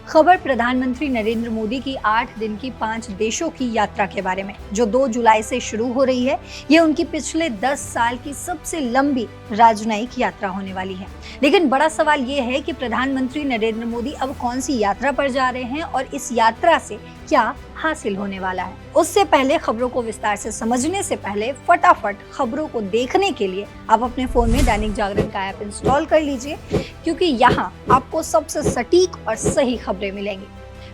खबर प्रधानमंत्री नरेंद्र मोदी की 8 दिन की 5 देशों की यात्रा के बारे में, जो 2 जुलाई से शुरू हो रही है। ये उनकी पिछले 10 साल की सबसे लंबी राजनयिक यात्रा होने वाली है। लेकिन बड़ा सवाल ये है कि प्रधानमंत्री नरेंद्र मोदी अब कौन सी यात्रा पर जा रहे हैं और इस यात्रा से क्या हासिल होने वाला है। उससे पहले खबरों को विस्तार से समझने से पहले फटाफट खबरों को देखने के लिए आप अपने फोन में दैनिक जागरण का ऐप इंस्टॉल कर लीजिए, क्योंकि यहाँ आपको सबसे सटीक और सही खबरें मिलेंगी।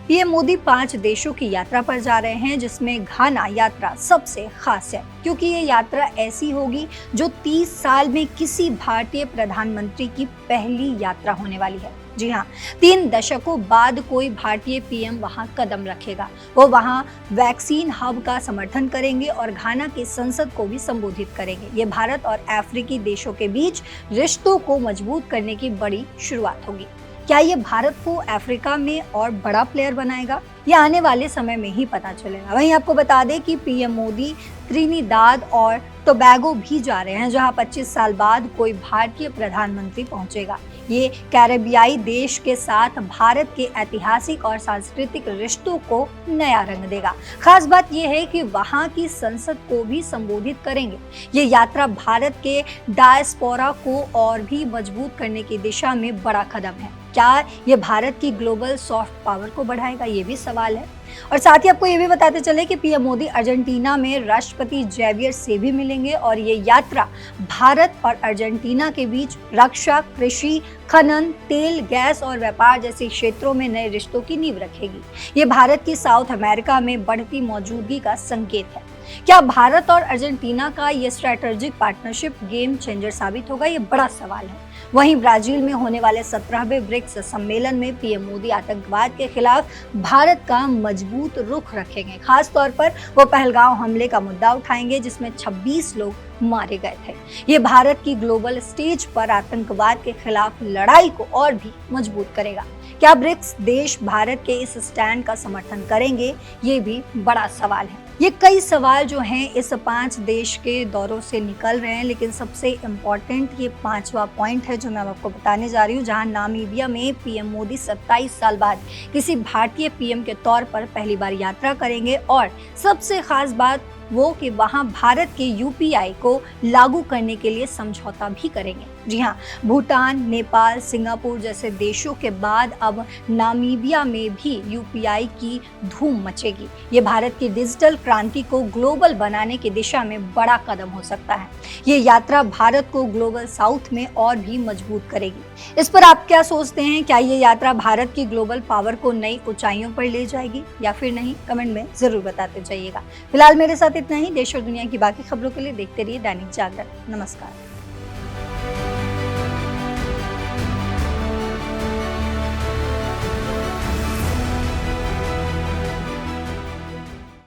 पीएम मोदी 5 देशों की यात्रा पर जा रहे हैं, जिसमें घाना यात्रा सबसे खास है, क्योंकि ये यात्रा ऐसी होगी जो 30 साल में किसी भारतीय प्रधानमंत्री की पहली यात्रा होने वाली है। जी हाँ, 3 दशकों बाद कोई भारतीय पीएम वहां कदम रखेगा। वो वहां वैक्सीन हब का समर्थन करेंगे और घाना की संसद को भी संबोधित करेंगे। ये भारत और अफ्रीकी देशों के बीच रिश्तों को मजबूत करने की बड़ी शुरुआत होगी। क्या ये भारत को अफ्रीका में और बड़ा प्लेयर बनाएगा? ये आने वाले समय में ही पता चलेगा। वहीं आपको बता दें कि पीएम मोदी त्रिनिदाद और टोबैगो भी जा रहे हैं, जहां 25 साल बाद कोई भारतीय प्रधानमंत्री पहुंचेगा। ये कैरेबियाई देश के साथ भारत के ऐतिहासिक और सांस्कृतिक रिश्तों को नया रंग देगा। खास बात यह है कि वहां की संसद को भी संबोधित करेंगे। ये यात्रा भारत के डायस्पोरा को और भी मजबूत करने की दिशा में बड़ा कदम है। क्या ये भारत की ग्लोबल सॉफ्ट पावर को बढ़ाएगा? ये भी सवाल है। और साथ ही आपको ये भी बताते चले कि पीएम मोदी अर्जेंटीना में राष्ट्रपति जेवियर से भी मिलेंगे और ये यात्रा भारत और अर्जेंटीना के बीच रक्षा, कृषि, खनन, तेल, गैस और व्यापार जैसे क्षेत्रों में नए रिश्तों की नींव रखेगी। ये भारत की साउथ अमेरिका में बढ़ती मौजूदगी का संकेत है। क्या भारत और अर्जेंटीना का ये स्ट्रैटेजिक पार्टनरशिप गेम चेंजर साबित होगा? ये बड़ा सवाल है। वहीं ब्राजील में होने वाले 17वें ब्रिक्स सम्मेलन में पीएम मोदी आतंकवाद के खिलाफ भारत का मजबूत रुख रखेंगे। खास तौर पर वो पहलगाम हमले का मुद्दा उठाएंगे, जिसमें 26 लोग मारे गए थे। ये भारत की ग्लोबल स्टेज पर आतंकवाद के खिलाफ लड़ाई को और भी मजबूत करेगा। क्या ब्रिक्स देश भारत के इस स्टैंड का समर्थन करेंगे? ये भी बड़ा सवाल है। ये कई सवाल जो हैं इस 5 देश के दौरों से निकल रहे हैं, लेकिन सबसे इम्पोर्टेंट ये 5वां पॉइंट है जो मैं आपको बताने जा रही हूँ, जहां नामीबिया में पीएम मोदी 27 साल बाद किसी भारतीय पीएम के तौर पर पहली बार यात्रा करेंगे। और सबसे खास बात वो कि वहां भारत के यूपीआई को लागू करने के लिए समझौता भी करेंगे। जी हाँ, भूटान, नेपाल, सिंगापुर जैसे देशों के बाद अब नामीबिया में भी यूपीआई की धूम मचेगी। ये भारत की डिजिटल क्रांति को ग्लोबल बनाने की दिशा में बड़ा कदम हो सकता है। ये यात्रा भारत को ग्लोबल साउथ में और भी मजबूत करेगी। इस पर आप क्या सोचते हैं? क्या ये यात्रा भारत की ग्लोबल पावर को नई ऊंचाइयों पर ले जाएगी या फिर नहीं? कमेंट में जरूर बताते जाइएगा। फिलहाल मेरे साथ इतना ही। देश और दुनिया की बाकी खबरों के लिए देखते रहिए दैनिक जागरण। नमस्कार।